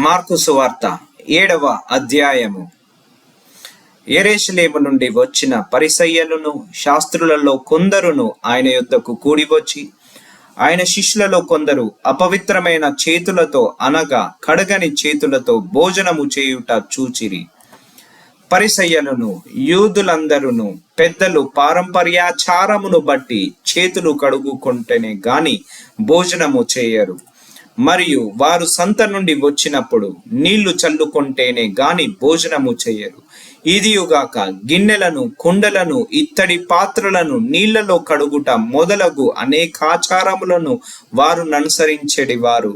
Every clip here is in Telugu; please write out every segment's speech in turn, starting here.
మార్కు సువార్త 7వ అధ్యాయము. యెరూషలేము నుండి వచ్చిన పరిసయ్యులను శాస్త్రులలో కొందరును ఆయన యొద్దకు కూడివచ్చి, ఆయన శిష్యులలో కొందరు అపవిత్రమైన చేతులతో అనగా కడగని చేతులతో భోజనము చేయుట చూచిరి. పరిసయ్యులను యూదులందరూ పెద్దలు పారంపర్యాచారమును బట్టి చేతులు కడుగుకుంటేనే గాని భోజనము చేయరు. మరియు వారు సంత నుండి వచ్చినప్పుడు నీళ్లు చల్లుకుంటేనే గాని భోజనము చేయరు. ఇదియుగాక గిన్నెలను, కుండలను, ఇత్తడి పాత్రలను నీళ్లలో కడుగుట మొదలగు అనేకాచారములను వారు అనుసరించేది వారు.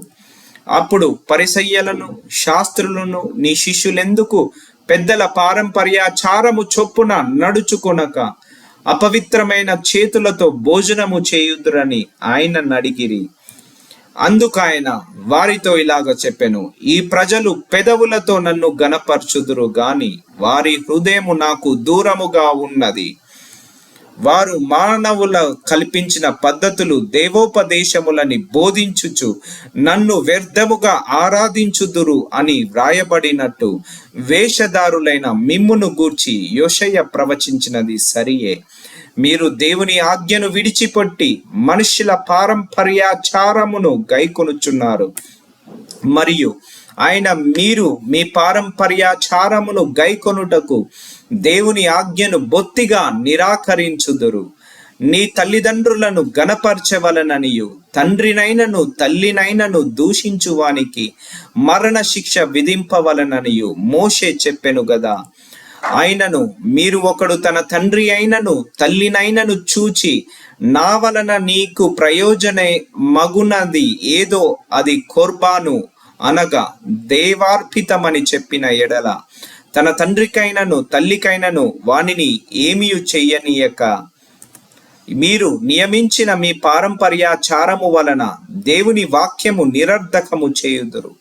అప్పుడు పరిసయ్యులను శాస్త్రులను, నీ శిష్యులెందుకు పెద్దల పారంపర్యాచారము చొప్పున నడుచుకొనక అపవిత్రమైన చేతులతో భోజనము చేయుదురని ఆయన అడిగిరి. అందుకాయన వారితో ఇలాగ చెప్పెను, ఈ ప్రజలు పెదవులతో నన్ను గణపరచుదురు గాని వారి హృదయము నాకు దూరముగా ఉన్నది. వారు మానవుల కల్పించిన పద్ధతులు దేవోపదేశములని బోధించుచు నన్ను వ్యర్థముగా ఆరాధించుదురు అని వ్రాయబడినట్టు వేషధారులైన మిమ్మును గూర్చి యెషయా ప్రవచించినది సరియే. మీరు దేవుని ఆజ్ఞను విడిచిపెట్టి మనుష్యుల పారంపర్యాచారమును గైకొనుచున్నారు. మరియు ఆయన మీరు మీ పారంపర్యాచారమును గైకొనుటకు దేవుని ఆజ్ఞను బొత్తిగా నిరాకరించుదురు. నీ తల్లిదండ్రులను గణపరచవలననియు తండ్రినైనను తల్లినైనను దూషించువానికి మరణ శిక్ష విధింపవలననియు మోషే చెప్పెను గదా. ఆయనను మీరు ఒకడు తన తండ్రి అయినను తల్లినైనను చూచి నా వలన నీకు ప్రయోజన మగునది ఏదో అది కొర్బాను అనగా దేవార్పితమని చెప్పిన ఎడల తన తండ్రికైనను తల్లికైనను వానిని ఏమీ చెయ్యనీయక మీరు నియమించిన మీ పారంపర్యాచారము వలన దేవుని వాక్యము నిరర్ధకము చేయుదురు.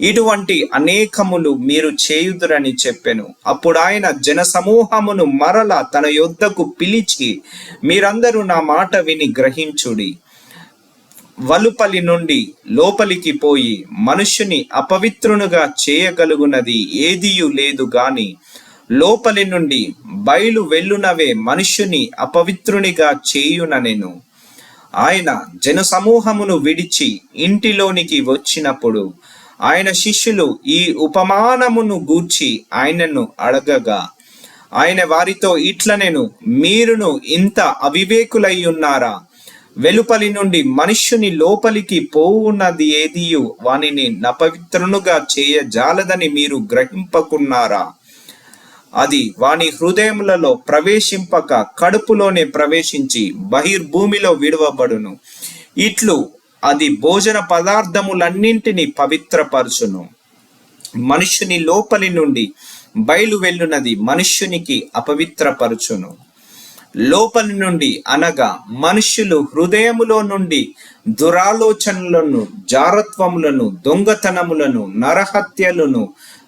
ఇటువంటి అనేకములు మీరు చేయుదురని చెప్పెను. అప్పుడు ఆయన జనసమూహమును మరల తన యొద్దకు పిలిచి, మీరందరూ నా మాట విని గ్రహించుడి. వలుపలి నుండి లోపలికి పోయి మనుష్యుని అపవిత్రునుగా చేయగలుగునది ఏదియూ లేదు గాని లోపలి నుండి బయలు వెళ్ళునవే మనుష్యుని అపవిత్రునిగా చేయుననెను. ఆయన జనసమూహమును విడిచి ఇంటిలోనికి వచ్చినప్పుడు ఆయన శిష్యులు ఈ ఉపమానమును గూర్చి ఆయనను అడగగా ఆయన వారితో ఇట్లనెను, మీరును ఇంత అవివేకులై ఉన్నారా? వెలుపలి నుండి మనుష్యుని లోపలికి పోవున్నది ఏదియు వానిని అపవిత్రునుగా చేయజాలదని మీరు గ్రహింపకున్నారా? అది వాని హృదయములలో ప్రవేశింపక కడుపులోనే ప్రవేశించి బహిర్భూమిలో విడువబడును. ఇట్లు అది భోజన పదార్థములన్నింటినీ పవిత్రపరచును. మనుష్యుని లోపలి నుండి బయలు వెళ్ళునది మనుష్యునికి అపవిత్రపరచును. లోపలి నుండి అనగా మనుష్యులు హృదయములో నుండి దురాలోచనలను, జారత్వములను, దొంగతనములను, నరహత్యలను,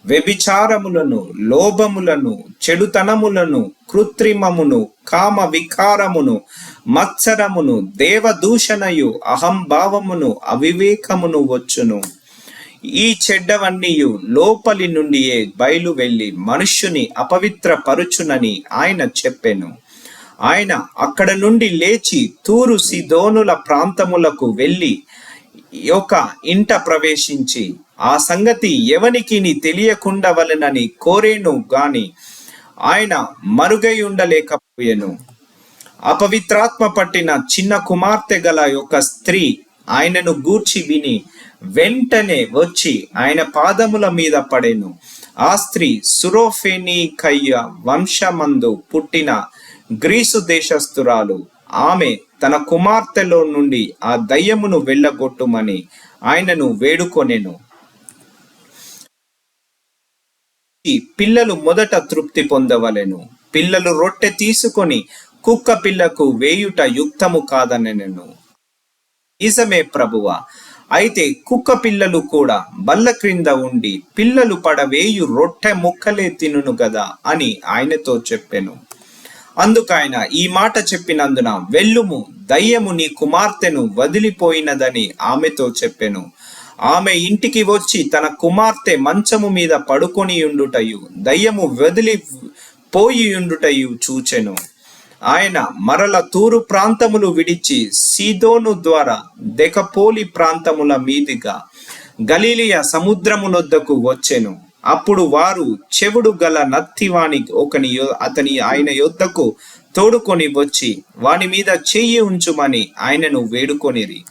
వ్యభిచారములను, లోభములను, చెడుతనములను, కృత్రిమమును, కామ వికారమును, మత్సరమును, దేవదూషణయు, అహంభావమును, అవివేకమును వచ్చును. ఈ చెడ్డవన్నీయు లోపలి నుండియే బయలు వెళ్ళి మనుష్యుని అపవిత్రపరుచునని ఆయన చెప్పెను. ఆయన అక్కడ నుండి లేచి తూరు సీదోనుల ప్రాంతములకు వెళ్ళి ఒక ఇంట ప్రవేశించి ఆ సంగతి ఎవనికి తెలియకుండవలెనని కోరేను గాని ఆయన మరుగై ఉండలేకపోయెను. అపవిత్రాత్మ పట్టిన చిన్న కుమార్తె గల ఒక స్త్రీ ఆయనను గూర్చి విని వెంటనే వచ్చి ఆయన పాదముల మీద పడెను. ఆ స్త్రీ సురోఫెనీకయ్య వంశమందు పుట్టిన గ్రీసు దేశస్థురాలు. ఆమె తన కుమార్తెలో నుండి ఆ దయ్యమును వెళ్ళగొట్టుమని ఆయనను వేడుకొనెను. పిల్లలు మొదట తృప్తి పొందవలెను. పిల్లలు రొట్టె తీసుకొని కుక్క పిల్లకు వేయుట యుక్తము కాదనెను. నిజమే ప్రభువా, అయితే కుక్క పిల్లలు కూడా బల్ల క్రింద ఉండి పిల్లలు పడవేయు రొట్టె ముక్కలే తినును గదా అని ఆయనతో చెప్పెను. అందుకైన ఈ మాట చెప్పినందున వెళ్ళుము, దయ్యము నీ కుమార్తెను వదిలిపోయినదని ఆమెతో చెప్పెను. ఆమె ఇంటికి వచ్చి తన కుమార్తె మంచము మీద పడుకొని ఉండుటయు దయ్యము వదిలి పోయియుండుటయు చూచెను. ఆయన మరల తూరు ప్రాంతములు విడిచి సీదోను ద్వారా దెకపోలి ప్రాంతముల మీదుగా గలిలియ సముద్రమునొద్దకు వచ్చెను. అప్పుడు వారు చెవుడు గల నత్తివాని అతని ఆయన యొద్దకు తోడుకొని వచ్చి వాని మీద చెయ్యి ఉంచుమని ఆయనను వేడుకొనిరి.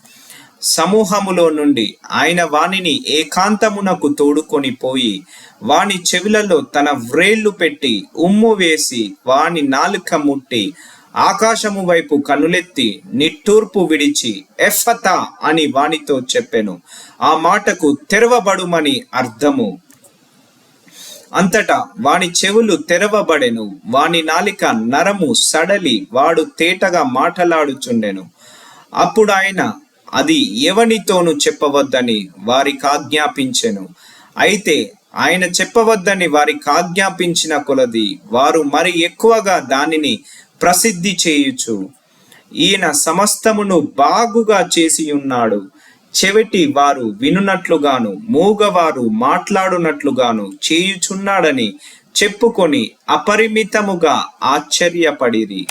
సమూహములో నుండి ఆయన వానిని ఏకాంతమునకు తోడుకొని పోయి వాని చెవులలో తన వ్రేళ్లు పెట్టి ఉమ్ము వేసి వాని నాలుక ముట్టి ఆకాశము వైపు కనులెత్తి నిట్టూర్పు విడిచి ఎఫ్ఫతా అని వానితో చెప్పెను. ఆ మాటకు తెరవబడుమని అర్థము. అంతటా వాని చెవులు తెరవబడెను. వాని నాలిక నరము సడలి వాడు తేటగా మాటలాడుచుండెను. అప్పుడు ఆయన అది ఎవనితోనూ చెప్పవద్దని వారికి ఆజ్ఞాపించెను. అయితే ఆయన చెప్పవద్దని వారికి ఆజ్ఞాపించిన కొలది వారు మరి ఎక్కువగా దానిని ప్రసిద్ధి చేయుచు, ఈయన సమస్తమును బాగుగా చేసి ఉన్నాడు, చెవిటి వారు వినునట్లుగాను మూగవారు మాట్లాడునట్లుగాను చేయుచున్నాడని చెప్పుకొని అపరిమితముగా ఆశ్చర్యపడిరి.